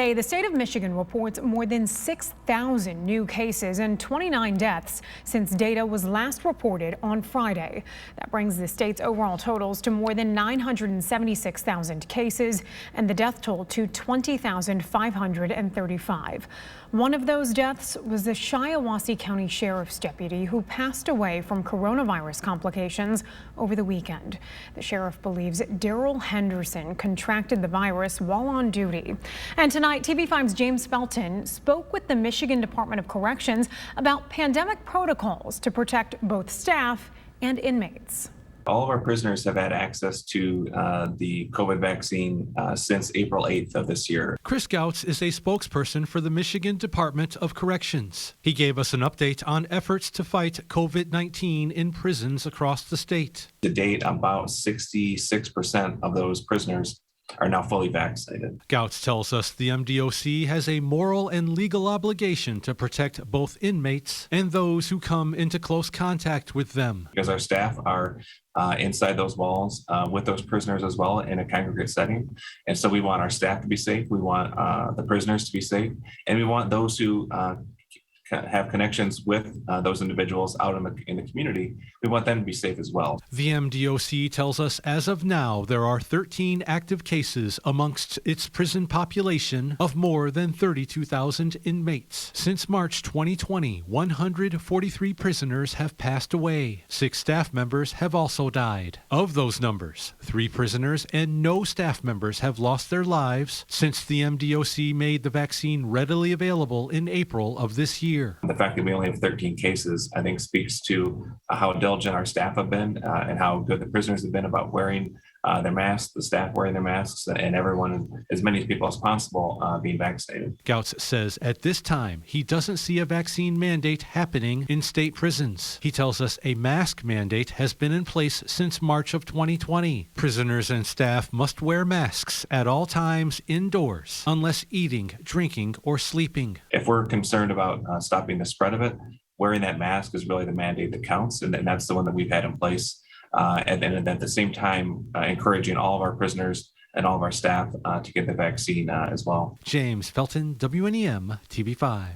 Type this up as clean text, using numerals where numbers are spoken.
The state of Michigan reports more than 6,000 new cases and 29 deaths since data was last reported on Friday. That brings the state's overall totals to more than 976,000 cases and the death toll to 20,535. One of those deaths was the Shiawassee County Sheriff's deputy who passed away from coronavirus complications over the weekend. The sheriff believes Daryl Henderson contracted the virus while on duty. And tonight, TV5's James Felton spoke with the Michigan Department of Corrections about pandemic protocols to protect both staff and inmates. All of our prisoners have had access to the COVID vaccine since April 8th of this year. Chris Gautz is a spokesperson for the Michigan Department of Corrections. He gave us an update on efforts to fight COVID-19 in prisons across the state. To date, about 66% of those prisoners are now fully vaccinated. Gautz tells us the MDOC has a moral and legal obligation to protect both inmates and those who come into close contact with them. Because our staff are inside those walls with those prisoners as well in a congregate setting. And so we want our staff to be safe. We want the prisoners to be safe. And we want those who have connections with those individuals out in the community. We want them to be safe as well. The MDOC tells us as of now, there are 13 active cases amongst its prison population of more than 32,000 inmates. Since March 2020, 143 prisoners have passed away. 6 staff members have also died. Of those numbers, 3 prisoners and no staff members have lost their lives since the MDOC made the vaccine readily available in April of this year. The fact that we only have 13 cases, I think, speaks to how diligent our staff have been and how good the prisoners have been about wearing their masks, the staff wearing their masks, and everyone, as many people as possible, being vaccinated. Gautz says at this time, he doesn't see a vaccine mandate happening in state prisons. He tells us a mask mandate has been in place since March of 2020. Prisoners and staff must wear masks at all times indoors, unless eating, drinking, or sleeping. If we're concerned about stopping the spread of it, wearing that mask is really the mandate that counts, and that's the one that we've had in place. And at the same time, encouraging all of our prisoners and all of our staff to get the vaccine as well. James Felton, WNEM, TV5.